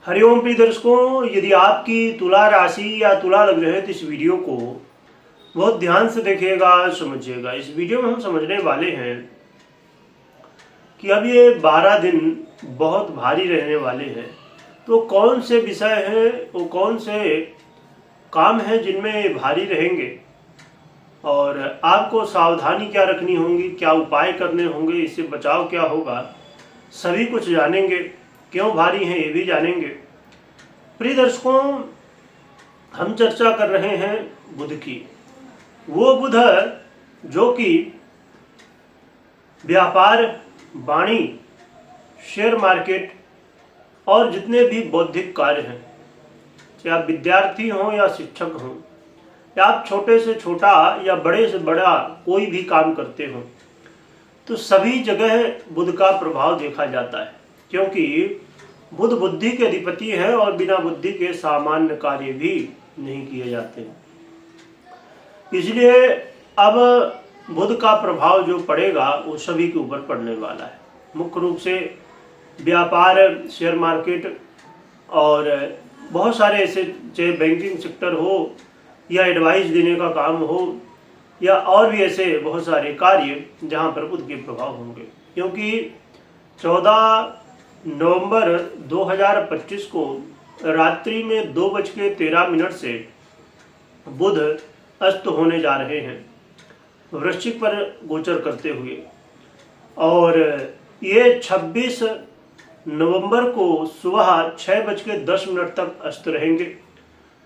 हरिओम प्रिय दर्शकों, यदि आपकी तुला राशि या तुला लग रहे है तो इस वीडियो को बहुत ध्यान से देखिएगा, समझिएगा। इस वीडियो में हम समझने वाले हैं कि अब ये 12 दिन बहुत भारी रहने वाले हैं। तो कौन से विषय हैं, वो कौन से काम हैं जिनमें ये भारी रहेंगे और आपको सावधानी क्या रखनी होगी, क्या उपाय करने होंगे, इससे बचाव क्या होगा, सभी कुछ जानेंगे। क्यों भारी हैं ये भी जानेंगे। प्रिय दर्शकों, हम चर्चा कर रहे हैं बुध की। वो बुध जो कि व्यापार, वाणी, शेयर मार्केट और जितने भी बौद्धिक कार्य हैं, चाहे आप विद्यार्थी हों या शिक्षक हों, या आप छोटे से छोटा या बड़े से बड़ा कोई भी काम करते हो, तो सभी जगह बुध का प्रभाव देखा जाता है। क्योंकि बुध बुद्धि के अधिपति है और बिना बुद्धि के सामान्य कार्य भी नहीं किए जाते। इसलिए अब बुध का प्रभाव जो पड़ेगा वो सभी के ऊपर पड़ने वाला है। मुख्य रूप से व्यापार, शेयर मार्केट और बहुत सारे ऐसे, चाहे बैंकिंग सेक्टर हो या एडवाइस देने का काम हो या और भी ऐसे बहुत सारे कार्य जहां पर बुध के प्रभाव होंगे। क्योंकि 14 नवंबर 2025 को रात्रि में 2:13 से बुध अस्त होने जा रहे हैं वृश्चिक पर गोचर करते हुए, और ये 26 नवंबर को सुबह 6:10 तक अस्त रहेंगे।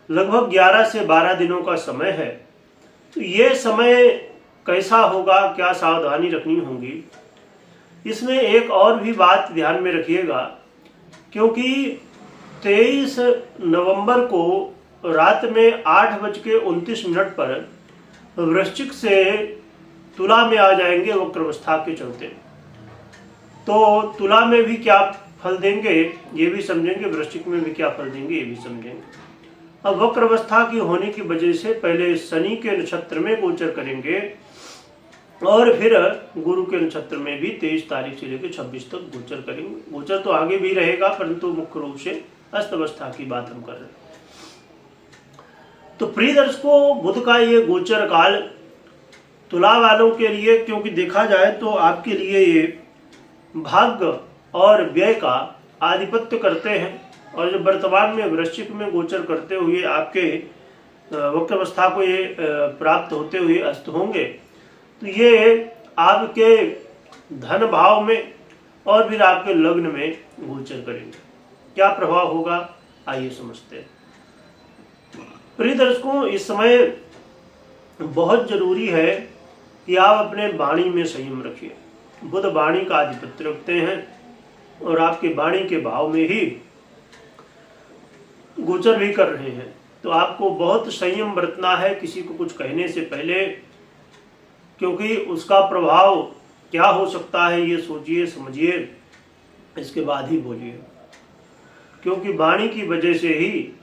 लगभग 11 से 12 दिनों का समय है। तो ये समय कैसा होगा, क्या सावधानी रखनी होगी, इसमें एक और भी बात ध्यान में रखिएगा। क्योंकि 23 नवंबर को रात में 8:29 पर वृश्चिक से तुला में आ जाएंगे वक्रावस्था के चलते। तो तुला में भी क्या फल देंगे ये भी समझेंगे, वृश्चिक में भी क्या फल देंगे ये भी समझेंगे। अब वक्रावस्था की होने की वजह से पहले शनि के नक्षत्र में गोचर करेंगे और फिर गुरु के नक्षत्र में भी 23 तारीख से लेकर 26 तक गोचर करेंगे। गोचर तो आगे भी रहेगा, परंतु मुख्य रूप से अस्त अवस्था की बात हम कर रहे हैं। तो प्रिय दर्शकों, बुध का ये गोचर काल तुला वालों के लिए, क्योंकि देखा जाए तो आपके लिए ये भाग्य और व्यय का आधिपत्य करते हैं, और जो वर्तमान में वृश्चिक में गोचर करते हुए आपके वक्रावस्था को ये प्राप्त होते हुए अस्त होंगे, तो ये आपके धन भाव में और फिर आपके लग्न में गोचर करेंगे। क्या प्रभाव होगा आइए समझते हैं। प्रिय दर्शकों, इस समय बहुत जरूरी है कि आप अपने वाणी में संयम रखिए। बुध वाणी का आधिपत्य रखते हैं और आपके वाणी के भाव में ही गोचर भी कर रहे हैं। तो आपको बहुत संयम बरतना है किसी को कुछ कहने से पहले, क्योंकि उसका प्रभाव क्या हो सकता है ये सोचिए, समझिए, इसके बाद ही बोलिए। क्योंकि वाणी की वजह से ही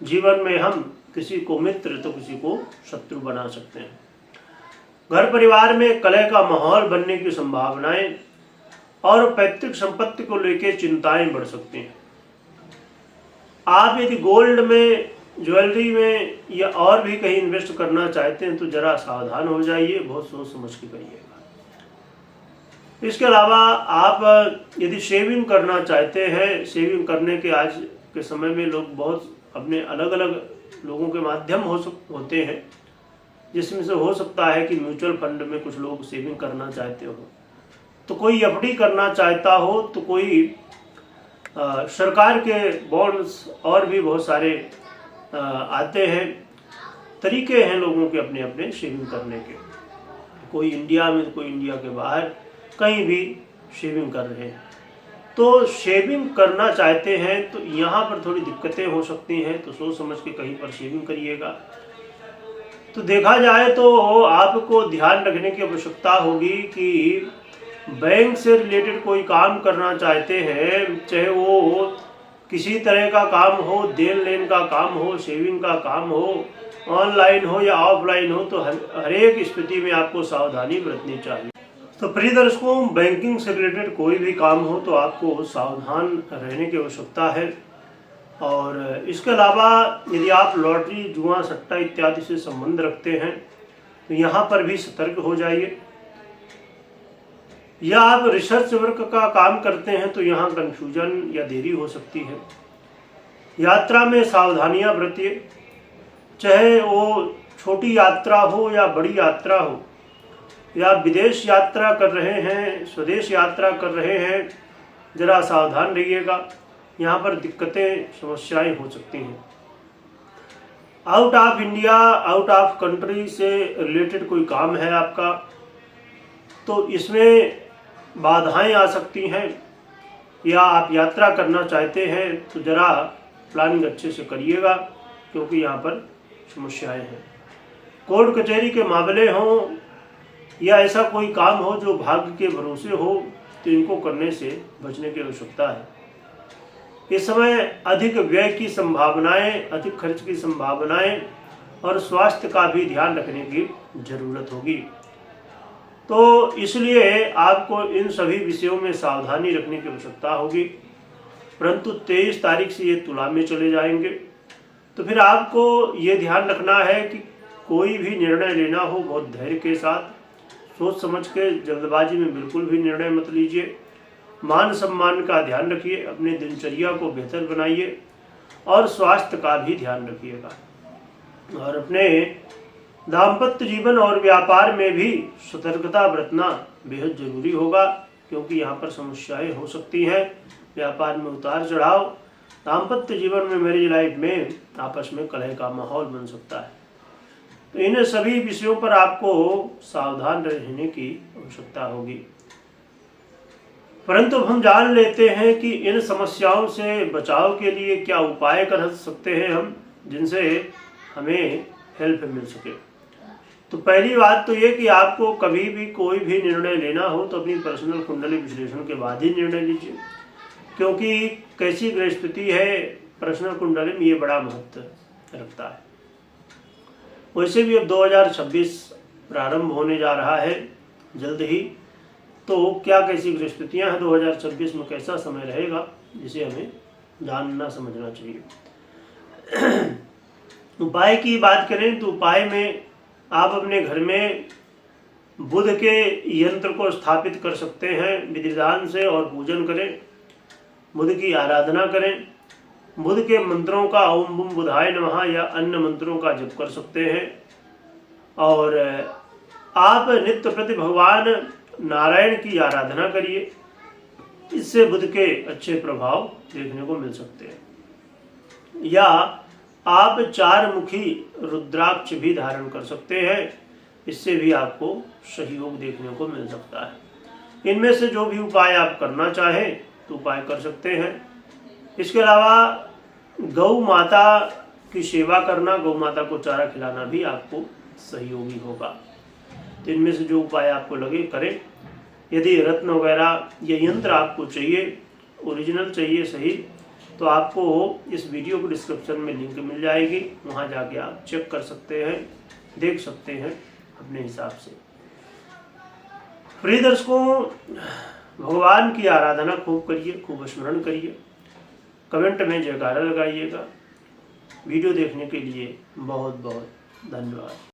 जीवन में हम किसी को मित्र तो किसी को शत्रु बना सकते हैं। घर परिवार में कलह का माहौल बनने की संभावनाएं और पैतृक संपत्ति को लेकर चिंताएं बढ़ सकती हैं। आप यदि गोल्ड में, ज्वेलरी में या और भी कहीं इन्वेस्ट करना चाहते हैं तो जरा सावधान हो जाइए, बहुत सोच समझ के करिएगा। इसके अलावा आप यदि शेविंग करना चाहते हैं, शेविंग करने के आज के समय में लोग बहुत अपने अलग अलग लोगों के माध्यम होते हैं, जिसमें से हो सकता है कि म्यूचुअल फंड में कुछ लोग सेविंग करना चाहते हो, तो कोई एफडी करना चाहता हो, तो कोई सरकार के बॉन्ड्स और भी बहुत सारे आते हैं। तरीके हैं लोगों के अपने अपने शेविंग करने के। कोई इंडिया में, कोई इंडिया के बाहर, कहीं भी शेविंग कर रहे हैं। तो शेविंग करना चाहते हैं तो यहाँ पर थोड़ी दिक्कतें हो सकती हैं, तो सोच समझ के कहीं पर शेविंग करिएगा। तो देखा जाए तो आपको ध्यान रखने की आवश्यकता होगी कि बैंक से रिलेटेड कोई काम करना चाहते हैं, चाहे वो किसी तरह का काम हो, देन लेन का काम हो, सेविंग का काम हो, ऑनलाइन हो या ऑफलाइन हो, तो हर एक स्थिति में आपको सावधानी बरतनी चाहिए। तो प्रिय दर्शकों, बैंकिंग से रिलेटेड कोई भी काम हो तो आपको सावधान रहने की आवश्यकता है। और इसके अलावा यदि आप लॉटरी, जुआ, सट्टा इत्यादि से संबंध रखते हैं तो यहाँ पर भी सतर्क हो जाइए। या आप रिसर्च वर्क का काम करते हैं तो यहाँ कन्फ्यूजन या देरी हो सकती है। यात्रा में सावधानियां बरतिए, चाहे वो छोटी यात्रा हो या बड़ी यात्रा हो, या विदेश यात्रा कर रहे हैं, स्वदेश यात्रा कर रहे हैं, जरा सावधान रहिएगा, यहाँ पर दिक्कतें, समस्याएं हो सकती हैं। Out of India, out of country से रिलेटेड कोई काम है आपका तो इसमें बाधाएं आ सकती हैं, या आप यात्रा करना चाहते हैं तो जरा प्लानिंग अच्छे से करिएगा, क्योंकि यहाँ पर समस्याएं हैं। कोर्ट कचहरी के मामले हों या ऐसा कोई काम हो जो भाग्य के भरोसे हो तो इनको करने से बचने की आवश्यकता है। इस समय अधिक व्यय की संभावनाएं, अधिक खर्च की संभावनाएं और स्वास्थ्य का भी ध्यान रखने की जरूरत होगी। तो इसलिए आपको इन सभी विषयों में सावधानी रखने की आवश्यकता होगी। परंतु 23 तारीख से ये तुला में चले जाएंगे, तो फिर आपको ये ध्यान रखना है कि कोई भी निर्णय लेना हो बहुत धैर्य के साथ, सोच समझ के, जल्दबाजी में बिल्कुल भी निर्णय मत लीजिए। मान सम्मान का ध्यान रखिए, अपने दिनचर्या को बेहतर बनाइए और स्वास्थ्य का भी ध्यान रखिएगा। और अपने दाम्पत्य जीवन और व्यापार में भी सतर्कता बरतना बेहद जरूरी होगा, क्योंकि यहाँ पर समस्याएं हो सकती हैं। व्यापार में उतार चढ़ाव, दाम्पत्य जीवन में, मैरिज लाइफ में आपस में कलह का माहौल बन सकता है। तो इन सभी विषयों पर आपको सावधान रहने की आवश्यकता होगी। परंतु हम जान लेते हैं कि इन समस्याओं से बचाव के लिए क्या उपाय कर सकते हैं हम, जिनसे हमें हेल्प मिल सके। तो पहली बात तो ये कि आपको कभी भी कोई भी निर्णय लेना हो तो अपनी पर्सनल कुंडली विश्लेषण के बाद ही निर्णय लीजिए, क्योंकि कैसी ग्रह स्थिति है पर्सनल कुंडली में ये बड़ा महत्व रखता है। वैसे भी अब 2026 प्रारंभ होने जा रहा है जल्द ही, तो क्या कैसी ग्रह स्थितियां हैं 2026 में, कैसा समय रहेगा, जिसे हमें जानना समझना चाहिए। उपाय की बात करें तो उपाय में आप अपने घर में बुध के यंत्र को स्थापित कर सकते हैं विधि विधान से, और पूजन करें, बुध की आराधना करें। बुध के मंत्रों का ओम बुम बुधाय नमः या अन्य मंत्रों का जप कर सकते हैं। और आप नित्य प्रति भगवान नारायण की आराधना करिए, इससे बुध के अच्छे प्रभाव देखने को मिल सकते हैं। या आप 4 मुखी रुद्राक्ष भी धारण कर सकते हैं, इससे भी आपको सहयोग देखने को मिल सकता है। इनमें से जो भी उपाय आप करना चाहें तो उपाय कर सकते हैं। इसके अलावा गौ माता की सेवा करना, गौ माता को चारा खिलाना भी आपको सहयोगी होगा। तो इनमें से जो उपाय आपको लगे करें। यदि रत्न वगैरह या यंत्र आपको चाहिए, ओरिजिनल चाहिए सही, तो आपको इस वीडियो को डिस्क्रिप्शन में लिंक मिल जाएगी, वहाँ जाके आप चेक कर सकते हैं, देख सकते हैं अपने हिसाब से। प्रिय दर्शकों, भगवान की आराधना खूब करिए, खूब स्मरण करिए, कमेंट में जयकारा लगाइएगा। वीडियो देखने के लिए बहुत बहुत धन्यवाद।